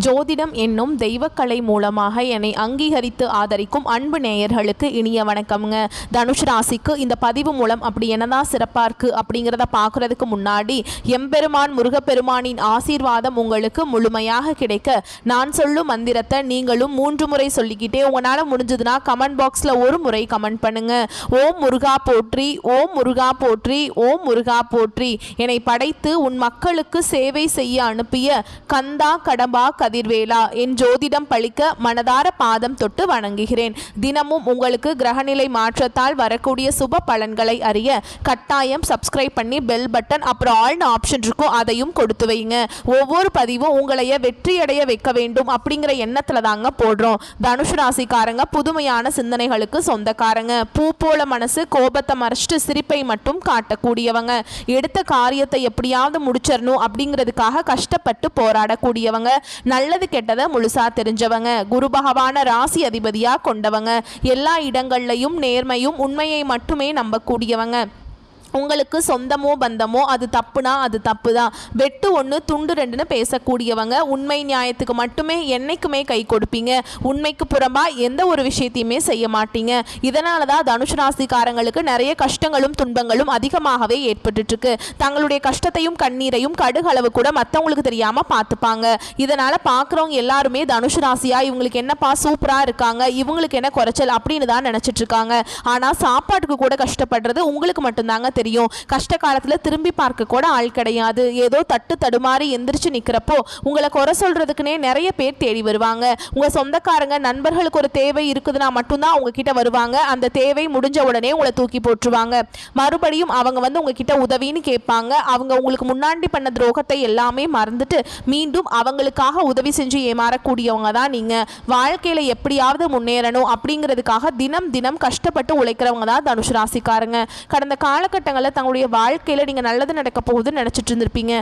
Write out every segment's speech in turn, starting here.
ஜோதிடம் என்னும் தெய்வக்கலை மூலமாக என்னை அங்கீகரித்து ஆதரிக்கும் அன்பு நேயர்களுக்கு இனிய வணக்கம்ங்க. தனுஷ் ராசிக்கு இந்த பதிவு மூலம் அப்படி என்னதான் சிறப்பாக இருக்குது அப்படிங்கிறத பார்க்குறதுக்கு முன்னாடி எம்பெருமான் முருகப்பெருமானின் ஆசீர்வாதம் உங்களுக்கு முழுமையாக கிடைக்க நான் சொல்லும் மந்திரத்தை நீங்களும் 3 முறை சொல்லிக்கிட்டே உங்களால் முடிஞ்சதுன்னா கமெண்ட் பாக்ஸில் ஒரு முறை கமெண்ட் பண்ணுங்க. ஓம் முருகா போற்றி, ஓம் முருகா போற்றி, ஓம் முருகா போற்றி. என்னை படைத்து உன் மக்களுக்கு சேவை செய்ய அனுப்பிய கந்தா கடம்பா கதிர்வேலா, என் ஜோதிடம் பழிக்க மனதார பாதம் தொட்டு வணங்குகிறேன். தினமும் உங்களுக்கு கிரகநிலை மாற்றத்தால் வரக்கூடிய சுப பலன்களை அறிய கட்டாயம் சப்ஸ்கிரைப் பண்ணி பெல் பட்டன் அப்புறம் ஆல்னு ஆப்ஷன் இருக்கும், அதையும் கொடுத்து வைங்க. ஒவ்வொரு பதிவும் உங்களைய வெற்றியடைய வைக்க வேண்டும் அப்படிங்கிற எண்ணத்துல தாங்க போடுறோம். தனுஷ் ராசிக்காரங்க புதுமையான சிந்தனைகளுக்கு சொந்தக்காரங்க. பூ போல மனசு, கோபத்தை மறைச்சிட்டு சிரிப்பை மட்டும் காட்டக்கூடியவங்க. எடுத்த காரியத்தை எப்படியாவது முடிச்சிடணும் அப்படிங்கிறதுக்காக கஷ்டப்பட்டு போராடக்கூடியவங்க. நல்லது கெட்டதை முழுசா தெரிஞ்சவங்க. குரு பகவான ராசி அதிபதியா கொண்டவங்க. எல்லா இடங்கள்லையும் நேர்மையும் உண்மையை மட்டுமே நம்பக்கூடியவங்க. உங்களுக்கு சொந்தமோ பந்தமோ அது தப்புனா அது தப்பு தான். வெட்டு 1 துண்டு 2ன்னு பேசக்கூடியவங்க. உண்மை நியாயத்துக்கு மட்டுமே என்னைக்குமே கை கொடுப்பீங்க. உண்மைக்கு புறம்பா எந்த ஒரு விஷயத்தையுமே செய்ய மாட்டீங்க. இதனால தான் தனுஷ் ராசிக்காரங்களுக்கு நிறைய கஷ்டங்களும் துன்பங்களும் அதிகமாகவே ஏற்பட்டுருக்கு. தங்களுடைய கஷ்டத்தையும் கண்ணீரையும் கடுகளவு கூட மற்றவங்களுக்கு தெரியாமல் பார்த்துப்பாங்க. இதனால் பார்க்குறவங்க எல்லாருமே தனுஷ் ராசியா இவங்களுக்கு என்னப்பா சூப்பராக இருக்காங்க, இவங்களுக்கு என்ன குறைச்சல் அப்படின்னு தான் நினச்சிட்டு இருக்காங்க. ஆனால் சாப்பாட்டுக்கு கூட கஷ்டப்படுறது உங்களுக்கு மட்டும்தாங்க தெரியும். கஷ்ட காலத்துல திரும்பி பார்க்க கூட ஆள் கிடையாது. ஏதோ தட்டு தடுமாறி எந்திரிச்சு நிக்கிறப்போ உங்களை குறை சொல்றதுக்குனே நிறைய பேர் தேடி வருவாங்க. உங்க சொந்தக்காரங்க நண்பர்களுக்கு ஒரு தேவை இருக்குதுன்னா மட்டும்தான் உங்க கிட்ட வருவாங்க. அந்த தேவை முடிஞ்ச உடனே உங்களை தூக்கி போட்டுருவாங்க. மறுபடியும் அவங்க உங்ககிட்ட உதவின்னு கேட்பாங்க. அவங்க உங்களுக்கு முன்னாடி பண்ண துரோகத்தை எல்லாமே மறந்துட்டு மீண்டும் அவங்களுக்காக உதவி செஞ்சு ஏமாறக்கூடியவங்க தான் நீங்க. வாழ்க்கையில எப்படியாவது முன்னேறணும் அப்படிங்கிறதுக்காக தினம் தினம் கஷ்டப்பட்டு உழைக்கிறவங்க தான் தனுஷ் ராசிக்காரங்க. கடந்த காலகட்டங்கள் தங்களுடைய வாழ்க்கையில நீங்க நல்லது நடக்க போகுதுன்னு நினைச்சிட்டு இருந்திருப்பீங்க.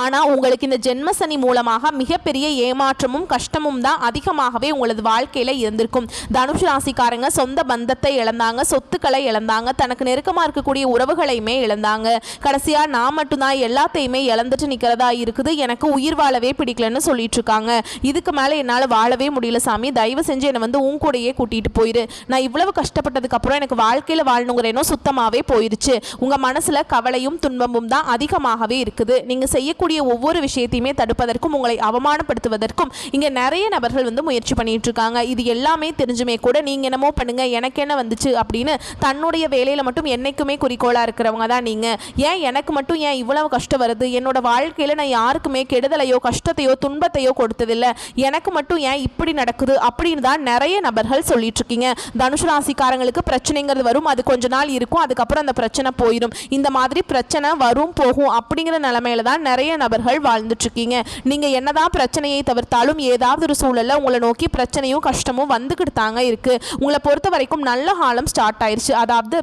ஆனால் உங்களுக்கு இந்த ஜென்மசனி மூலமாக மிகப்பெரிய ஏமாற்றமும் கஷ்டமும் தான் அதிகமாகவே உங்களது வாழ்க்கையில் இருந்திருக்கும். தனுஷ் ராசிக்காரங்க சொந்த பந்தத்தை இழந்தாங்க, சொத்துக்களை இழந்தாங்க, தனக்கு நெருக்கமாக இருக்கக்கூடிய உறவுகளையுமே இழந்தாங்க. கடைசியாக நான் மட்டும்தான் எல்லாத்தையுமே இழந்துட்டு நிற்கிறதா இருக்குது, எனக்கு உயிர் வாழவே பிடிக்கலன்னு சொல்லிட்டு இருக்காங்க. இதுக்கு மேலே என்னால் வாழவே முடியல சாமி, தயவு செஞ்சு என்னை உன் கூடையே கூட்டிகிட்டு போயிரு. நான் இவ்வளவு கஷ்டப்பட்டதுக்கப்புறம் எனக்கு வாழ்க்கையில் வாழணுங்கிறேனோ சுத்தமாகவே போயிருச்சு. உங்கள் மனசில் கவலையும் துன்பமும் தான் அதிகமாகவே இருக்குது. நீங்கள் செய்ய ஒவ்வொரு விஷயத்தையுமே தடுப்பதற்கும் உங்களை அவமானப்படுத்துவதற்கும் இங்க நிறைய நபர்கள் முயற்சி பண்ணிட்டு இருக்காங்க. இது எல்லாமே தெரிஞ்சுமே கூட நீங்க என்னமோ பண்ணுங்க, எனக்கு என்ன வந்துச்சு அப்படின்னு தன்னுடைய வேலையில மட்டும் என்னைக்குமே குறிக்கோளா இருக்கிறவங்க தான் நீங்க. ஏன் எனக்கு மட்டும் ஏன் இவ்வளவு கஷ்டம் வருது, என்னோட வாழ்க்கையில நான் யாருக்குமே கெடுதலையோ கஷ்டத்தையோ துன்பத்தையோ கொடுத்ததில்லை, எனக்கு மட்டும் ஏன் இப்படி நடக்குது அப்படின்னு தான் நிறைய நபர்கள் சொல்லிட்டு இருக்கீங்க. தனுஷ் ராசிக்காரங்களுக்கு பிரச்சனைங்கிறது வரும், அது கொஞ்ச நாள் இருக்கும், அதுக்கப்புறம் அந்த பிரச்சனை போயிடும். இந்த மாதிரி பிரச்சனை வரும் போகும் அப்படிங்கிற நிலைமையில தான் நிறைய நபர்கள் வாழ்ந்துட்டு இருக்கீங்க. நீங்க என்னதான் பிரச்சனையை தவிர்த்தாலும் ஏதாவது ஒரு சூழல்ல உங்களை நோக்கி பிரச்சனையும் கஷ்டமும் வந்துகிட்டு தாங்க இருக்கு. உங்களை பொறுத்த வரைக்கும் நல்ல காலம் ஸ்டார்ட் ஆயிருச்சு. அதாவது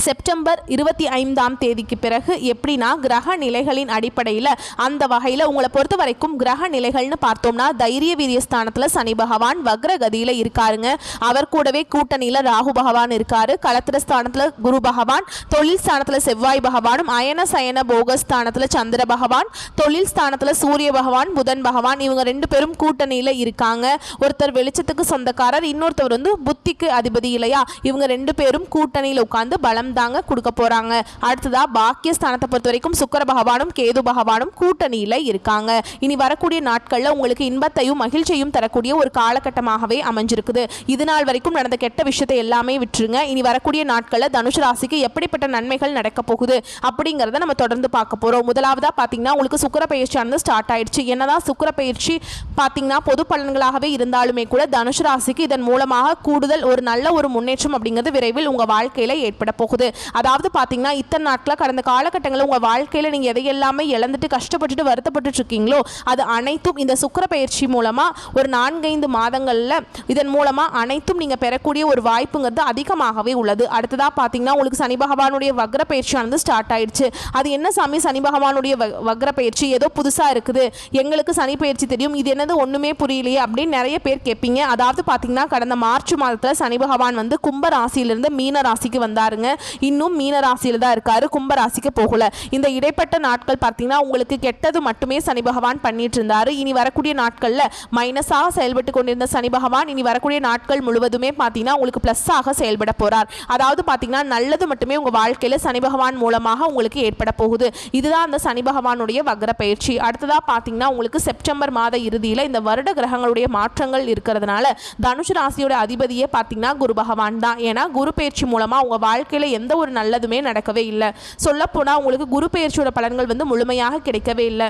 செப்டம்பர் 25ஆம் தேதிக்கு பிறகு எப்படின்னா கிரக நிலைகளின் அடிப்படையில் அந்த வகையில் உங்களை பொறுத்த வரைக்கும் கிரக நிலைகள்னு பார்த்தோம்னா தைரிய வீரிய ஸ்தானத்தில் சனி பகவான் வக்ரகதியில் இருக்காருங்க. அவர் கூடவே கூட்டணியில் ராகு பகவான் இருக்காரு. களத்திர ஸ்தானத்தில் குரு பகவான், தொழில் ஸ்தானத்தில் செவ்வாய் பகவானும், அயன சயன போக ஸ்தானத்தில் சந்திர பகவான், தொழில் ஸ்தானத்தில் சூரிய பகவான், புதன் பகவான், இவங்க 2 பேரும் கூட்டணியில் இருக்காங்க. ஒருத்தர் வெளிச்சத்துக்கு சொந்தக்காரர், இன்னொருத்தவர் புத்திக்கு அதிபதி இல்லையா. இவங்க 2 பேரும் கூட்டணியில் உட்கார்ந்து பலம் தாங்க கொடுக்க போறாங்க. அடுத்ததா பாக்கியஸ்தானத்தை பொறுத்த வரைக்கும் சுக்கிர பகவானும் கேது பகவானும் கூட்டணியில இருக்காங்க. இனி வரக்கூடிய நாட்கள்ல உங்களுக்கு இன்பத்தையும் மகிழ்ச்சியும் தரக்கூடிய ஒரு காலகட்டமாகவே அமைஞ்சிருக்குது. இது நாள் வரைக்கும் நடந்த கெட்ட விஷயத்தை எல்லாமே விட்டுருங்க. இனி வரக்கூடிய நாட்கள்ல தனுஷ் ராசிக்கு எப்படிப்பட்ட நன்மைகள் நடக்க போகுது அப்படிங்கறத நம்ம தொடர்ந்து பார்க்க போறோம். முதலாவதா பாத்தீங்கன்னா உங்களுக்கு சுக்கிர பயிற்சியானது ஸ்டார்ட் ஆயிடுச்சு. என்னதான் சுக்கிர பயிற்சி பாத்தீங்கன்னா பொது பலன்களாகவே இருந்தாலுமே கூட தனுஷ் ராசிக்கு இதன் மூலமாக கூடுதல் ஒரு நல்ல ஒரு முன்னேற்றம் அப்படிங்கிறது விரைவில் உங்க வாழ்க்கையில ஏற்பட போகுது. அதாவது பாத்தீங்கன்னா இத்தனை நாட்கள கடந்த காலகட்டங்களில் உங்க வாழ்க்கையில நீங்க எதையெல்லாமே இழந்துட்டு கஷ்டப்பட்டுட்டு வருத்தப்பட்டு இருக்கீங்களோ அது அனைத்தும் இந்த சுக்கிர பயிற்சி மூலமா ஒரு 4-5 மாதங்கள்ல இதன் மூலமா அனைத்தும் நீங்க பெறக்கூடிய ஒரு வாய்ப்புங்கிறது அதிகமாகவே உள்ளது. அடுத்ததா பாத்தீங்கன்னா உங்களுக்கு சனி பகவானுடைய வக்ர பயிற்சியானது ஸ்டார்ட் ஆயிடுச்சு. அது என்ன சாமி சனி பகவானுடைய வக்ர பயிற்சி ஏதோ புதுசா இருக்குது, எங்களுக்கு சனி பயிற்சி தெரியும், இது என்னது ஒண்ணுமே புரியலையே அப்படின்னு நிறைய பேர் கேட்பீங்க. அதாவது பாத்தீங்கன்னா கடந்த மார்ச் மாதத்துல சனி பகவான் கும்ப ராசியிலிருந்து மீன ராசிக்கு வந்தாருங்க. இன்னும் மீன ராசியில் தான் இருக்காரு, கும்ப ராசிக்கு போகல. இந்த இடைப்பட்ட நாட்கள் பார்த்தீங்கன்னா உங்களுக்கு கெட்டது மட்டுமே சனி பகவான் பண்ணிட்டு இருந்தாரு. இனி வரக்கூடிய நாட்களில் மைனஸாக செயல்பட்டு கொண்டிருந்த சனி பகவான் இனி வரக்கூடிய நாட்கள் முழுவதுமே பார்த்தீங்கன்னா உங்களுக்கு ப்ளஸ்ஸாக செயல்பட போறார். அதாவது பார்த்தீங்கன்னா நல்லது மட்டுமே உங்கள் வாழ்க்கையில் சனி பகவான் மூலமாக உங்களுக்கு ஏற்பட போகுது. இதுதான் அந்த சனி பகவானுடைய வக்ர பயிற்சி. அடுத்ததாக பார்த்தீங்கன்னா உங்களுக்கு செப்டம்பர் மாத இறுதியில் இந்த வருட கிரகங்களுடைய மாற்றங்கள் இருக்கிறதுனால தனுசு ராசியோட அதிபதியே பார்த்தீங்கன்னா குரு பகவான் தான். ஏன்னா குரு பயிற்சி மூலமாக உங்கள் வாழ்க்கையில் எந்த ஒரு நல்லதுமே நடக்கவே இல்லை. சொல்லப்போனால் உங்களுக்கு குரு பயிற்சியோட பலன்கள் வந்து முழுமையாக கிடைக்கவே இல்லை.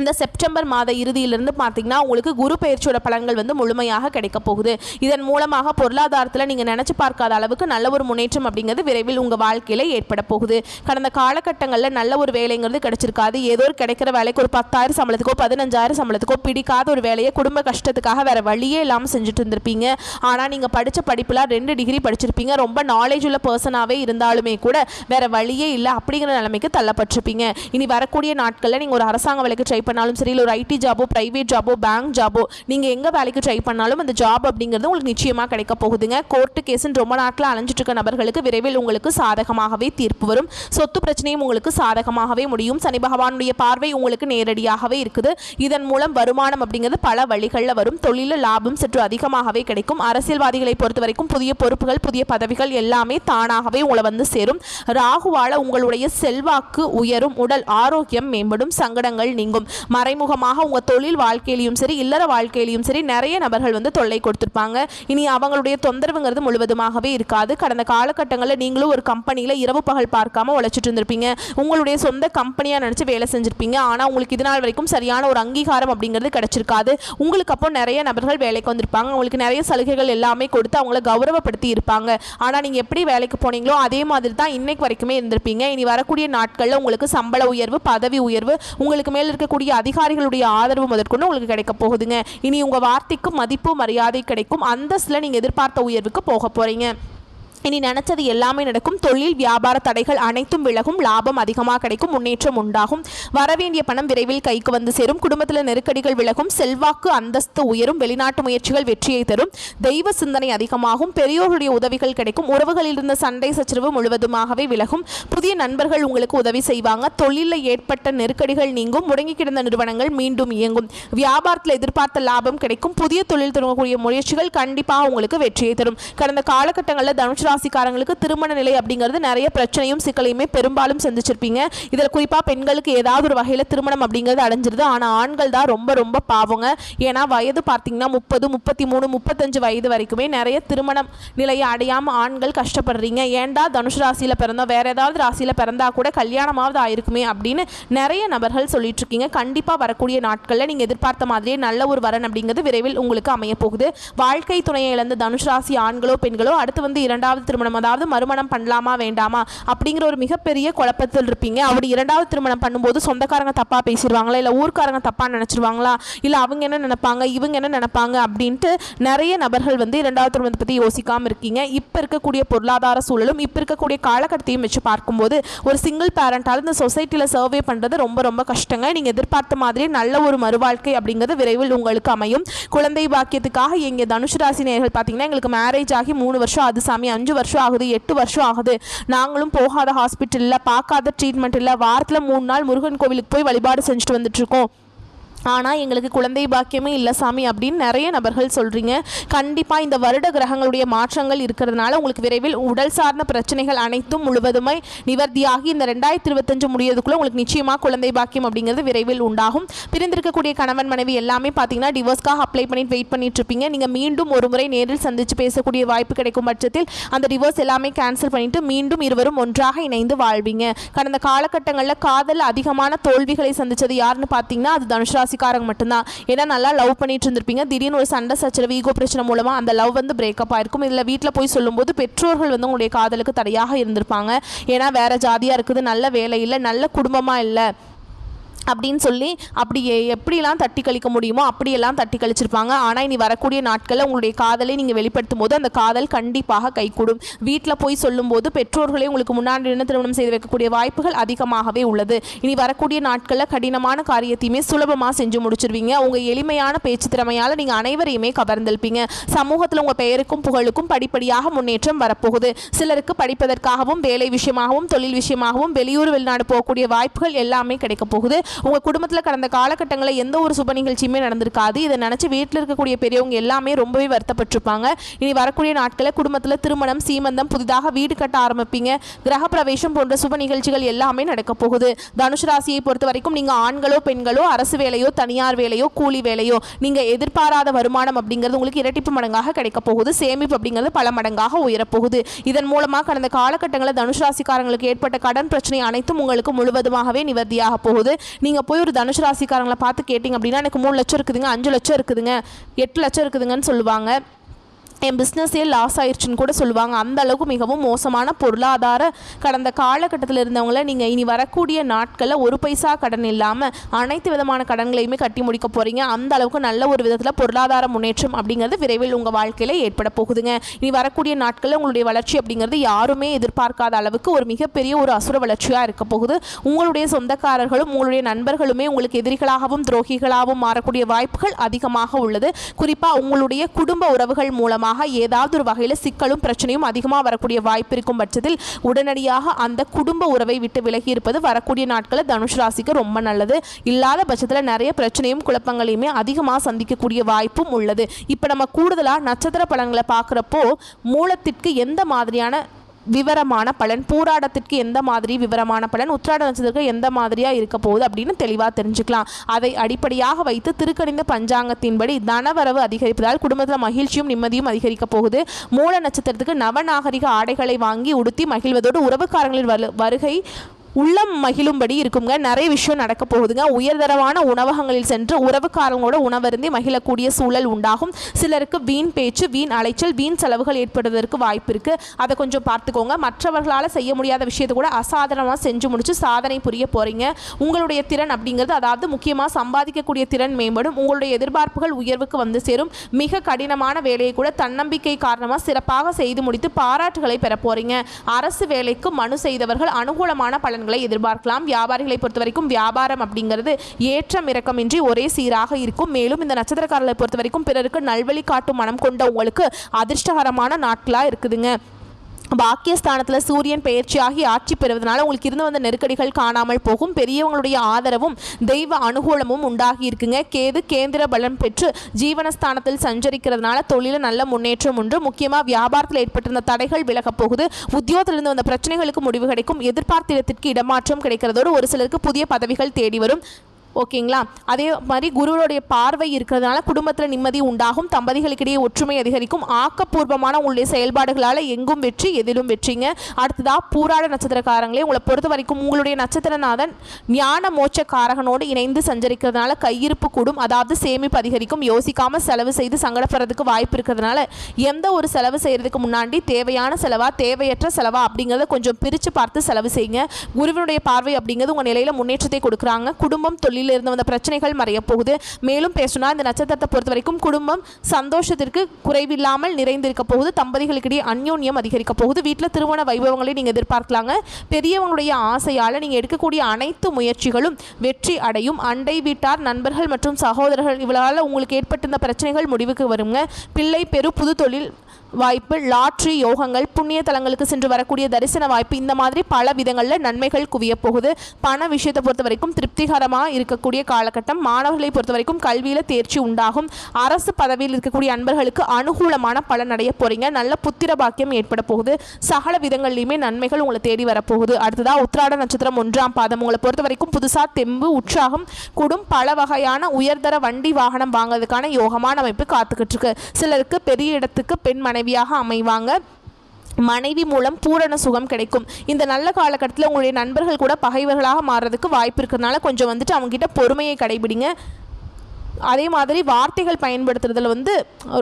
இந்த செப்டம்பர் மாத இறுதியிலிருந்து பார்த்தீங்கன்னா உங்களுக்கு குரு பயிற்சியோட பலன்கள் வந்து முழுமையாக கிடைக்க போகுது. இதன் மூலமாக பொருளாதாரத்தில் நீங்கள் நினச்சி பார்க்காத அளவுக்கு நல்ல ஒரு முன்னேற்றம் அப்படிங்கிறது விரைவில் உங்கள் வாழ்க்கையில் ஏற்பட போகுது. கடந்த காலகட்டங்களில் நல்ல ஒரு வேலைங்கிறது கிடைச்சிருக்காது. ஏதோ ஒரு கிடைக்கிற வேலைக்கு ஒரு 10,000 சம்பளத்துக்கோ 15,000 சம்பளத்துக்கோ பிடிக்காத ஒரு வேலையை குடும்ப கஷ்டத்துக்காக வேறு வழியே இல்லாமல் செஞ்சுட்டு இருந்திருப்பீங்க. ஆனால் நீங்கள் படித்த படிப்பில் 2 டிகிரி படிச்சிருப்பீங்க. ரொம்ப நாலேஜ் உள்ள பர்சனாகவே இருந்தாலுமே கூட வேறு வழியே இல்லை அப்படிங்கிற நிலைமைக்கு தள்ளப்பட்டிருப்பீங்க. இனி வரக்கூடிய நாட்களில் நீங்கள் ஒரு அரசாங்க வேலைக்கு ட்ரை பண்ணாலும் சரி, இல்லை ஒரு ஐடி ஜாபோ, பிரைவேட் ஜாபோ, பேங்க் ஜாபோ, நீங்கள் எங்கே வேலைக்கு ட்ரை பண்ணாலும் அந்த ஜாப் அப்படிங்கிறது உங்களுக்கு நிச்சயமாக கிடைக்க போகுதுங்க. கோர்ட்டு கேஸுன்னு ரொம்ப நாட்கள் அலைஞ்சிட்டு இருக்க நபர்களுக்கு விரைவில் உங்களுக்கு சாதகமாகவே தீர்ப்பு வரும். சொத்து பிரச்சனையும் உங்களுக்கு சாதகமாகவே முடியும். சனி பகவானுடைய பார்வை உங்களுக்கு நேரடியாகவே இருக்குது. இதன் மூலம் வருமானம் அப்படிங்கிறது பல வழிகளில் வரும். தொழிலில் லாபம் சற்று அதிகமாகவே கிடைக்கும். அரசியல்வாதிகளை பொறுத்த வரைக்கும் புதிய பொறுப்புகள், புதிய பதவிகள் எல்லாமே தானாகவே உங்களை வந்து சேரும். ராகுவால உங்களுடைய செல்வாக்கு உயரும். உடல் ஆரோக்கியம் மேம்படும். சங்கடங்கள் நீங்கும். மறைமுகமாக உங்கள் தொழில் வாழ்க்கையிலையும் சரி, இல்லற வாழ்க்கையிலையும் சரி நிறைய நபர்கள் வந்து தொல்லை கொடுத்துருப்பாங்க. இனி அவங்களுடைய தொந்தரவுங்கிறது முழுவதுமாகவே இருக்காது. கடந்த காலகட்டங்களில் நீங்களும் ஒரு கம்பெனியில் இரவு பகல் பார்க்காம உழைச்சிட்டு இருந்திருப்பீங்க. உங்களுடைய சொந்த கம்பெனியாக நினச்சி வேலை செஞ்சுருப்பீங்க. ஆனால் உங்களுக்கு இது நாள் வரைக்கும் சரியான ஒரு அங்கீகாரம் அப்படிங்கிறது கிடைச்சிருக்காது. உங்களுக்கு அப்போ நிறைய நபர்கள் வேலைக்கு வந்திருப்பாங்க. உங்களுக்கு நிறைய சலுகைகள் எல்லாமே கொடுத்து அவங்கள கௌரவப்படுத்தி இருப்பாங்க. ஆனால் நீங்கள் எப்படி வேலைக்கு போனீங்களோ அதே மாதிரி தான் இன்னைக்கு வரைக்குமே இருந்திருப்பீங்க. இனி வரக்கூடிய நாட்களில் உங்களுக்கு சம்பள உயர்வு, பதவி உயர்வு, உங்களுக்கு மேல் இருக்கக்கூடிய அதிகாரிகளுடைய ஆதரவு முதற்கொண்டு உங்களுக்கு கிடைக்க போகுதுங்க. இனி உங்க வார்த்தைக்கு மதிப்பு மரியாதை கிடைக்கும். அந்தஸ்துல நீங்க எதிர்பார்த்த உயர்வுக்கு போக போறீங்க. இனி நினச்சது எல்லாமே நடக்கும். தொழில் வியாபார தடைகள் அனைத்தும் விலகும். லாபம் அதிகமாக கிடைக்கும். முன்னேற்றம் உண்டாகும். வரவேண்டிய பணம் விரைவில் கைக்கு வந்து சேரும். குடும்பத்தில் நெருக்கடிகள் விலகும். செல்வாக்கு அந்தஸ்து உயரும். வெளிநாட்டு முயற்சிகள் வெற்றியை தரும். தெய்வ சிந்தனை அதிகமாகும். பெரியோருடைய உதவிகள் கிடைக்கும். உறவுகளில் இருந்த சண்டை சச்சரவு முழுவதுமாகவே விலகும். புதிய நண்பர்கள் உங்களுக்கு உதவி செய்வாங்க. தொழிலில் ஏற்பட்ட நெருக்கடிகள் நீங்கும். முடங்கி கிடந்த நிறுவனங்கள் மீண்டும் இயங்கும். வியாபாரத்தில் எதிர்பார்த்த லாபம் கிடைக்கும். புதிய தொழில் தொடங்கக்கூடிய முயற்சிகள் கண்டிப்பாக உங்களுக்கு வெற்றியை தரும். கடந்த காலகட்டங்களில் தனுஷ் ராசிக்காரங்களுக்கு திருமண நிலை அப்படிங்கிறது நிறைய பிரச்சனையும் சிக்கலையுமே பெரும்பாலும் சந்திச்சிருப்பீங்க. இதில் குறிப்பாக பெண்களுக்கு ஏதாவது ஒரு வகையில் திருமணம் அப்படிங்கிறது அடைஞ்சிருது. ஆனால் ஆண்கள் தான் ரொம்ப ரொம்ப பாவங்க. ஏன்னா வயது பார்த்தீங்கன்னா 30, 33, 35 வயது வரைக்குமே நிறைய திருமணம் நிலையை அடையாமல் ஆண்கள் கஷ்டப்படுறீங்க. ஏண்டா தனுஷ் ராசியில் பிறந்தோம், வேற ஏதாவது ராசியில் பிறந்தா கூட கல்யாணமாவது ஆயிருக்குமே அப்படின்னு நிறைய நபர்கள் சொல்லிட்டு இருக்கீங்க. கண்டிப்பாக வரக்கூடிய நாட்களில் நீங்கள் எதிர்பார்த்த மாதிரியே நல்ல ஒரு வரன் அப்படிங்கிறது விரைவில் உங்களுக்கு அமைய போகுது. வாழ்க்கை துணையை இழந்த தனுஷ் ராசி ஆண்களோ பெண்களோ அடுத்து வந்து இரண்டாவது திருமணம், அதாவது மறுமணம் பண்ணலாமா வேண்டாமா அப்படிங்கிற ஒரு மிகப்பெரிய குழப்பத்தில் இருப்பீங்க. அப்படி இரண்டாவது திருமணம் பண்ணும்போது சொந்தக்காரங்க தப்பா பேசிடுவாங்களா, இல்லை ஊர்க்காரங்க தப்பா நினைச்சிருவாங்களா, இல்லை அவங்க என்ன நினைப்பாங்க, இவங்க என்ன நினைப்பாங்க அப்படின்ட்டு நிறைய நபர்கள் வந்து இரண்டாவது திருமணத்தை பற்றி யோசிக்காமல் இருக்கீங்க. இப்போ இருக்கக்கூடிய பொருளாதார சூழலும் இப்போ இருக்கக்கூடிய காலகட்டத்தையும் வச்சு பார்க்கும்போது ஒரு சிங்கிள் பேரண்டால் இந்த சொசைட்டியில் சர்வே பண்ணுறது ரொம்ப ரொம்ப கஷ்டங்க. நீங்கள் எதிர்பார்த்த மாதிரி நல்ல ஒரு மறுவாழ்க்கை அப்படிங்கிறது விரைவில் உங்களுக்கு அமையும். குழந்தை பாக்கியத்துக்காக எங்கள் தனுஷ் ராசி நேயர்கள் பார்த்தீங்கன்னா எங்களுக்கு மேரேஜ் ஆகி 3 வருஷம் ஆகுது சாமி, 5 வருஷம் ஆகுது, 8 வருஷம் ஆகுது, நாங்களும் போகாத ஹாஸ்பிட்டலில் பார்க்காத ட்ரீட்மெண்ட் இல்லை, வாரத்தில் 3 நாள் முருகன் கோவிலுக்கு போய் வழிபாடு செஞ்சுட்டு வந்துட்டுருக்கோம், ஆனால் எங்களுக்கு குழந்தை பாக்கியமே இல்லை சாமி அப்படின்னு நிறைய நபர்கள் சொல்கிறீங்க. கண்டிப்பாக இந்த வருட கிரகங்களுடைய மாற்றங்கள் இருக்கிறதுனால உங்களுக்கு விரைவில் உடல் சார்ந்த பிரச்சனைகள் அனைத்தும் முழுவதுமே நிவர்த்தியாகி இந்த 2025 முடியறதுக்குள்ளே உங்களுக்கு நிச்சயமாக குழந்தை பாக்கியம் அப்படிங்கிறது விரைவில் உண்டாகும். பிரிந்திருக்கக்கூடிய கணவன் மனைவி எல்லாமே பார்த்தீங்கன்னா டிவோர்ஸ்க்காக அப்ளை பண்ணிட்டு வெயிட் பண்ணிட்டு இருப்பீங்க. நீங்கள் மீண்டும் ஒரு முறை நேரில் சந்தித்து பேசக்கூடிய வாய்ப்பு கிடைக்கும் பட்சத்தில் அந்த டிவோர்ஸ் எல்லாமே கேன்சல் பண்ணிட்டு மீண்டும் இருவரும் ஒன்றாக இணைந்து வாழ்வீங்க. கடந்த காலகட்டங்களில் காதல் அதிகமான தோல்விகளை சந்தித்தது யாருன்னு பார்த்தீங்கன்னா அது தனுஷ் ராசி காரங்க மட்டும்தான். ஏன்னா நல்லா லவ் பண்ணிட்டு இருந்திருப்பீங்க. திடீர்னு ஒரு சண்டை சச்சரவு, ஈகோ பிரச்சனை மூலமா அந்த லவ் வந்து பிரேக்கப் ஆயிருக்கும். இதில் வீட்டில் போய் சொல்லும்போது பெற்றோர்கள் வந்து உங்களுடைய காதலுக்கு தடையாக இருந்திருப்பாங்க. ஏன்னா வேற ஜாதியாக இருக்குது, நல்ல வேலை இல்லை, நல்ல குடும்பமாக இல்லை அப்படின்னு சொல்லி அப்படி எப்படியெல்லாம் தட்டி கழிக்க முடியுமோ அப்படியெல்லாம் தட்டி கழிச்சிருப்பாங்க. ஆனால் இனி வரக்கூடிய நாட்களில் உங்களுடைய காதலை நீங்கள் வெளிப்படுத்தும் போது அந்த காதல் கண்டிப்பாக கைகூடும். வீட்டில் போய் சொல்லும்போது பெற்றோர்களே உங்களுக்கு முன்னாடி நின்று திருமணம் செய்து வைக்கக்கூடிய வாய்ப்புகள் அதிகமாகவே உள்ளது. இனி வரக்கூடிய நாட்களில் கடினமான காரியத்தையுமே சுலபமாக செஞ்சு முடிச்சிருவீங்க. உங்கள் எளிமையான பேச்சு திறமையால் நீங்கள் அனைவரையுமே கவர்ந்திருப்பீங்க. சமூகத்தில் உங்கள் பெயருக்கும் புகழுக்கும் படிப்படியாக முன்னேற்றம் வரப்போகுது. சிலருக்கு படிப்பதற்காகவும் வேலை விஷயமாகவும் தொழில் விஷயமாகவும் வெளியூர் வெளிநாடு போகக்கூடிய வாய்ப்புகள் எல்லாமே கிடைக்க போகுது. உங்கள் குடும்பத்தில் கடந்த காலகட்டங்களில் எந்த ஒரு சுப நிகழ்ச்சியுமே நடந்திருக்காது. இதை நினச்சி வீட்டில் இருக்கக்கூடிய பெரியவங்க எல்லாமே ரொம்பவே வருத்தப்பட்டிருப்பாங்க. இனி வரக்கூடிய நாட்களில் குடும்பத்தில் திருமணம், சீமந்தம், புதிதாக வீடு கட்ட ஆரம்பிப்பீங்க. கிரகப்பிரவேசம் போன்ற சுப நிகழ்ச்சிகள் எல்லாமே நடக்க போகுது. தனுசு ராசியை பொறுத்த வரைக்கும் நீங்கள் ஆண்களோ பெண்களோ, அரசு வேலையோ தனியார் வேலையோ கூலி வேலையோ, நீங்கள் எதிர்பாராத வருமானம் அப்படிங்கிறது உங்களுக்கு இரட்டிப்பு மடங்காக கிடைக்க போகுது. சேமிப்பு அப்படிங்கிறது பல மடங்காக உயரப்போகுது. இதன் மூலமாக கடந்த காலகட்டங்களில் தனுசு ராசிக்காரங்களுக்கு ஏற்பட்ட கடன் பிரச்சனை அனைத்தும் உங்களுக்கு முழுவதுமாகவே நிவர்த்தியாக போகுது. நீங்கள் போய் ஒரு தனுசு ராசிக்காரங்களை பார்த்து கேட்டிங்க அப்படின்னா எனக்கு 3 லட்சம் இருக்குதுங்க, 5 லட்சம் இருக்குதுங்க, 8 லட்சம் இருக்குதுங்கன்னு சொல்லுவாங்க. என் பிஸ்னஸே லாஸ் ஆயிடுச்சுன்னு கூட சொல்லுவாங்க. அந்த அளவுக்கு மிகவும் மோசமான பொருளாதார கடந்த காலகட்டத்தில் இருந்தவங்கள நீங்கள் இனி வரக்கூடிய நாட்களில் ஒரு பைசா கடன் இல்லாமல் அனைத்து விதமான கடன்களையுமே கட்டி முடிக்க போகிறீங்க. அந்த அளவுக்கு நல்ல ஒரு விதத்தில் பொருளாதார முன்னேற்றம் அப்படிங்கிறது விரைவில் உங்கள் வாழ்க்கையில் ஏற்பட போகுதுங்க. இனி வரக்கூடிய நாட்களில் உங்களுடைய வளர்ச்சி அப்படிங்கிறது யாருமே எதிர்பார்க்காத அளவுக்கு ஒரு மிகப்பெரிய ஒரு அசுர வளர்ச்சியாக இருக்க போகுது. உங்களுடைய சொந்தக்காரர்களும் உங்களுடைய நண்பர்களுமே உங்களுக்கு எதிரிகளாகவும் துரோகிகளாகவும் மாறக்கூடிய வாய்ப்புகள் அதிகமாக உள்ளது. குறிப்பாக உங்களுடைய குடும்ப உறவுகள் மூலமாக ஏதாவது ஒரு வகையில் சிக்கலும் பிரச்சனையும் அதிகமாக வரக்கூடிய வாய்ப்பு இருக்கும் பட்சத்தில் உடனடியாக அந்த குடும்ப உறவை விட்டு விலகி இருப்பது வரக்கூடிய நாட்களில் தனுசு ராசிக்கு ரொம்ப நல்லது. இல்லாத பட்சத்தில் நிறைய பிரச்சனையும் குழப்பங்களையுமே அதிகமாக சந்திக்கக்கூடிய வாய்ப்பும் உள்ளது. இப்போ நம்ம கூடுதலாக நட்சத்திர பலன்களை பார்க்குறப்போ மூலத்திற்கு எந்த மாதிரியான விவரமான பலன், பூராடத்திற்கு எந்த மாதிரி விவரமான பலன், உத்திராட நட்சத்திரத்துக்கு எந்த மாதிரியாக இருக்க போகுது அப்படின்னு தெளிவாக தெரிஞ்சுக்கலாம். அதை அடிப்படையாக வைத்து திருக்கணித பஞ்சாங்கத்தின்படி தனவரவு அதிகரிப்பதால் குடும்பத்தில் மகிழ்ச்சியும் நிம்மதியும் அதிகரிக்க போகுது. மூல நட்சத்திரத்துக்கு நவநாகரிக ஆடைகளை வாங்கி உடுத்தி மகிழ்வதோடு உறவுக்காரங்களின் வருகை உள்ளம் மகிழும்படி இருக்குங்க. நிறைய விஷயம் நடக்க போகுதுங்க. உயர்தரமான உணவகங்களில் சென்று உறவுக்காரங்களோட உணவருந்தி மகிழக்கூடிய சூழல் உண்டாகும். சிலருக்கு வீண் பேச்சு, வீண் அலைச்சல், வீண் செலவுகள் ஏற்படுவதற்கு வாய்ப்பு இருக்குது. அதை கொஞ்சம் பார்த்துக்கோங்க. மற்றவர்களால் செய்ய முடியாத விஷயத்தை கூட அசாதாரணமாக செஞ்சு முடிச்சு சாதனை புரிய போகிறீங்க. உங்களுடைய திறன் அப்படிங்கிறது, அதாவது முக்கியமாக சம்பாதிக்கக்கூடிய திறன் மேம்படும். உங்களுடைய எதிர்பார்ப்புகள் உயர்வுக்கு வந்து சேரும். மிக கடினமான வேலையை கூட தன்னம்பிக்கை காரணமாக சிறப்பாக செய்து முடித்து பாராட்டுகளை பெற போகிறீங்க. அரசு வேலைக்கு மனு செய்தவர்கள் அனுகூலமான பலன் எதிர்பார்க்கலாம். வியாபாரிகளை பொறுத்த வரைக்கும் வியாபாரம் அப்படிங்கிறது ஏற்றம் இறக்கமின்றி ஒரே சீராக இருக்கும். மேலும் இந்த நட்சத்திரக்காரர்களை பொறுத்த வரைக்கும் பிறருக்கு நல்வழி காட்டும் மனம் கொண்ட உங்களுக்கு அதிர்ஷ்டகரமான நாட்களாக இருக்குதுங்க. பாக்கியஸ்தானத்தில் சூரியன் பெயர்ச்சியாகி ஆட்சி பெறுவதனால உங்களுக்கு இருந்து வந்த நெருக்கடிகள் காணாமல் போகும். பெரியவங்களுடைய ஆதரவும் தெய்வ அனுகூலமும் உண்டாகி இருக்குங்க. கேது கேந்திர பலன் பெற்று ஜீவனஸ்தானத்தில் சஞ்சரிக்கிறதுனால தொழில நல்ல முன்னேற்றம் உண்டு. முக்கியமாக வியாபாரத்தில் ஏற்பட்டிருந்த தடைகள் விலகப் போகுது. உத்தியோகத்திலிருந்து வந்த பிரச்சனைகளுக்கு முடிவு கிடைக்கும். எதிர்பார்த்த இடத்திற்கு இடமாற்றம் கிடைக்கிறதோடு ஒரு சிலருக்கு புதிய பதவிகள் தேடி வரும். ஓகேங்களா? அதே மாதிரி குருவனுடைய பார்வை இருக்கிறதுனால குடும்பத்தில் நிம்மதி உண்டாகும். தம்பதிகளுக்கிடையே ஒற்றுமை அதிகரிக்கும். ஆக்கப்பூர்வமான உங்களுடைய செயல்பாடுகளால் எங்கும் வெற்றி, எதிலும் வெற்றிங்க. அடுத்ததாக பூராட நட்சத்திரக்காரங்களே, உங்களை பொறுத்த வரைக்கும் உங்களுடைய நட்சத்திரநாதன் ஞான மோட்ச காரகனோடு இணைந்து சஞ்சரிக்கிறதுனால கையிருப்பு கூடும். அதாவது சேமிப்பு அதிகரிக்கும். யோசிக்காமல் செலவு செய்து சங்கடப்படுறதுக்கு வாய்ப்பு இருக்கிறதுனால எந்த ஒரு செலவு செய்கிறதுக்கு முன்னாடி தேவையான செலவா தேவையற்ற செலவா அப்படிங்கிறத கொஞ்சம் பிரித்து பார்த்து செலவு செய்யுங்க. குருவனுடைய பார்வை அப்படிங்கிறது உங்கள் நிலையில் முன்னேற்றத்தை கொடுக்குறாங்க. குடும்பம் தொழில் இருந்து வந்த பிரச்சனைகள் மறைய போகுது. மேலும் பேசினா இந்த நட்சத்திரத்தை பொறுத்த வரைக்கும் குடும்பம் சந்தோஷத்திற்கு குறைவில்லாமல் நிறைந்திருக்க போகுது. தம்பதிகளுக்கிடையே அந்யோன்யம் அதிகரிக்க போகுது. வீட்டில் திருமண வைபவங்களை நீங்கள் எதிர்பார்க்கலாங்க. பெரியவங்களுடைய ஆசையால் நீங்கள் எடுக்கக்கூடிய அனைத்து முயற்சிகளும் வெற்றி அடையும். அண்டை வீட்டார், நண்பர்கள் மற்றும் சகோதரர்கள் இவளால் உங்களுக்கு ஏற்பட்டிருந்த பிரச்சனைகள் முடிவுக்கு வருங்க. பிள்ளை பெரு, புது தொழில் வாய்ப்பு, லாட்ரி யோகங்கள், புண்ணிய தலங்களுக்கு சென்று வரக்கூடிய தரிசன வாய்ப்பு, இந்த மாதிரி பல விதங்களில் நன்மைகள் குவிய போகுது. பண விஷயத்தை பொறுத்த வரைக்கும் திருப்திகரமாக இருக்கக்கூடிய காலகட்டம். மாணவர்களை பொறுத்த வரைக்கும் கல்வியில் தேர்ச்சி உண்டாகும். அரசு பதவியில் இருக்கக்கூடிய அன்பர்களுக்கு அனுகூலமான பலன் அடைய போகிறீங்க. நல்ல புத்திர பாக்கியம் ஏற்பட போகுது. சகல விதங்கள்லையுமே நன்மைகள் உங்களை தேடி வரப்போகுது. அடுத்ததாக உத்திராட நட்சத்திரம் 1ஆம் பாதம். உங்களை பொறுத்த வரைக்கும் புதுசாக தெம்பு உற்சாகம் கூடும். பல வகையான உயர்தர வண்டி வாகனம் வாங்குறதுக்கான யோகமான அமைப்பு காத்துக்கிட்டு இருக்கு. சிலருக்கு பெரிய இடத்துக்கு பெண் மனைவியாக அமைவாங்க. மனைவி மூலம் பூரண சுகம் கிடைக்கும். இந்த நல்ல காலகட்டத்தில் உங்களுடைய நண்பர்கள் கூட பகைவர்களாக மாறுறதுக்கு வாய்ப்பு இருக்கிறதுனால கொஞ்சம் அவங்ககிட்ட பொறுமையை கடைபிடிங்க. அதே மாதிரி வார்த்தைகள் பயன்படுத்துறதுல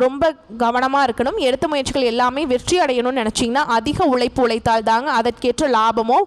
ரொம்ப கவனமாக இருக்கணும். எடுத்த முயற்சிகள் எல்லாமே வெற்றி அடையணும்னு நினச்சிங்கன்னா அதிக உழைப்பு உழைத்தால் தாங்க அதற்கேற்ற லாபமோ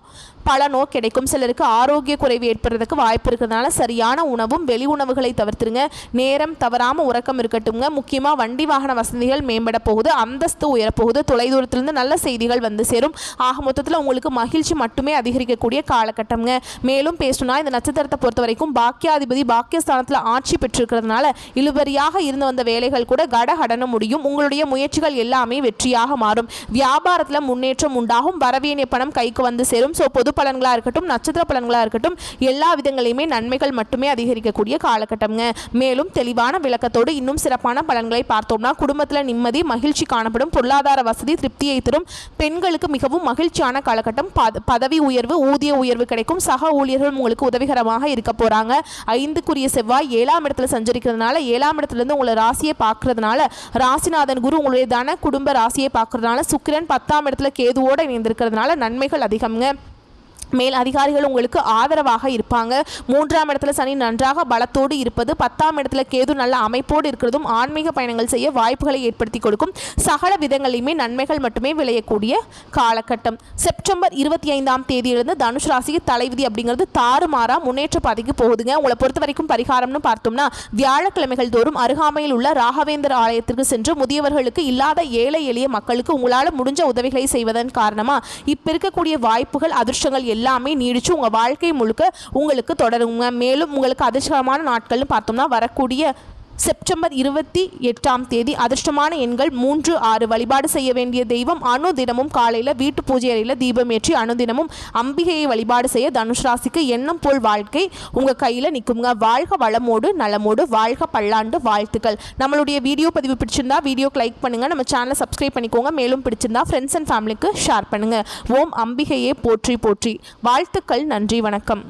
பலனோ கிடைக்கும். சிலருக்கு ஆரோக்கிய குறைவு ஏற்படுறதுக்கு வாய்ப்பு இருக்கிறதுனால சரியான உணவும் வெளி உணவுகளை தவிர்த்துருங்க. நேரம் தவறாமல் உறக்கம் இருக்கட்டும்ங்க. முக்கியமாக வண்டி வாகன வசதிகள் மேம்பட போகுது, அந்தஸ்து உயரப்போகுது, தொலைதூரத்திலிருந்து நல்ல செய்திகள் வந்து சேரும். ஆக மொத்தத்தில் உங்களுக்கு மகிழ்ச்சி மட்டுமே அதிகரிக்கக்கூடிய காலகட்டம்ங்க. மேலும் பேசணும்னா இந்த நட்சத்திரத்தை பொறுத்த வரைக்கும் பாக்கியாதிபதி பாக்கியஸ்தானத்தில் ஆட்சி பெற்றிருக்கிறதுனால இழுபறியாக இருந்து வந்த வேலைகள் கூட கடகடன முடியும். உங்களுடைய முயற்சிகள் எல்லாமே வெற்றியாக மாறும். வியாபாரத்தில் முன்னேற்றம் உண்டாகும். வரவேண்டிய பணம் கைக்கு வந்து சேரும். ஸோ பொது பலன்களாக இருக்கட்டும், நட்சத்திர பலன்களாக இருக்கட்டும், எல்லா விதங்களையுமே நன்மைகள் மட்டுமே அதிகரிக்கக்கூடிய காலகட்டம்ங்க. மேலும் தெளிவான விளக்கத்தோடு இன்னும் சிறப்பான பலன்களை பார்த்தோம்னா குடும்பத்தில் நிம்மதி மகிழ்ச்சி காணப்படும். பொருளாதார வசதி திருப்தியை தரும். பெண்களுக்கு மிகவும் மகிழ்ச்சியான காலகட்டம். பதவி உயர்வு ஊதிய உயர்வு கிடைக்கும். சக ஊழியர்கள் உங்களுக்கு உதவிகரமாக இருக்க போறாங்க. 5க்குரிய செவ்வாய் 7ஆம் இடத்துல சஞ்சரிக்கிறதுனால 7ஆம் இடத்துலேருந்து உங்களை ராசியை பார்க்கறதுனால ராசிநாதன் குரு உங்களுடைய தன குடும்ப ராசியை பார்க்கறதுனால சுக்கிரன் 10ஆம் இடத்துல கேதுவோடு இணைந்திருக்கிறதுனால நன்மைகள் அதிகம்ங்க. மேல் அதிகாரிகள் உங்களுக்கு ஆதரவாக இருப்பாங்க. 3ஆம் இடத்துல சனி நன்றாக பலத்தோடு இருப்பது, 10ஆம் இடத்துல கேது நல்ல அமைப்போடு இருக்கிறதும் ஆன்மீக பயணங்கள் செய்ய வாய்ப்புகளை ஏற்படுத்தி கொடுக்கும். சகல விதங்களையுமே நன்மைகள் மட்டுமே விளையக்கூடிய காலகட்டம். செப்டம்பர் 25ஆம் தேதியிலிருந்து தனுஷ் ராசிக்கு தலைவிதி அப்படிங்கிறது தாறுமாறா முன்னேற்ற பாதைக்கு போகுதுங்க. உங்களை பொறுத்த வரைக்கும் பரிகாரம்னு பார்த்தோம்னா வியாழக்கிழமைகள் தோறும் அருகாமையில் உள்ள ராகவேந்தர் ஆலயத்திற்கு சென்று முதியவர்களுக்கு இல்லாத ஏழை எளிய மக்களுக்கு உங்களால் முடிஞ்ச உதவிகளை செய்வதன் காரணமாக இப்போ இருக்கக்கூடிய வாய்ப்புகள் அதிர்ஷ்டங்கள் எல்லாமே நீடிச்சு உங்க வாழ்க்கை முழுக்க உங்களுக்கு தொடருங்க. மேலும் உங்களுக்கு அதிர்ஷ்டமான நாட்கள்னு பார்த்தோம்னா வரக்கூடிய செப்டம்பர் 28ஆம் தேதி அதிர்ஷ்டமான எண்கள் 3, 6. வழிபாடு செய்ய வேண்டிய தெய்வம் அனுதினமும் காலையில் வீட்டு பூஜை அறையில் தீபம் ஏற்றி அனுதினமும் அம்பிகையை வழிபாடு செய்ய தனுஷ் ராசிக்கு எண்ணம் போல் வாழ்க்கை உங்கள் கையில் நிற்குங்க. வாழ்க வளமோடு நலமோடு, வாழ்க பல்லாண்டு வாழ்த்துக்கள். நம்மளுடைய வீடியோ பதிவு பிடிச்சிருந்தா வீடியோக்கு லைக் பண்ணுங்கள், நம்ம சேனலை சப்ஸ்கிரைப் பண்ணிக்கோங்க. மேலும் பிடிச்சிருந்தா ஃப்ரெண்ட்ஸ் அண்ட் ஃபேமிலிக்கு ஷேர் பண்ணுங்கள். ஓம் அம்பிகையே போற்றி போற்றி. வாழ்த்துக்கள். நன்றி, வணக்கம்.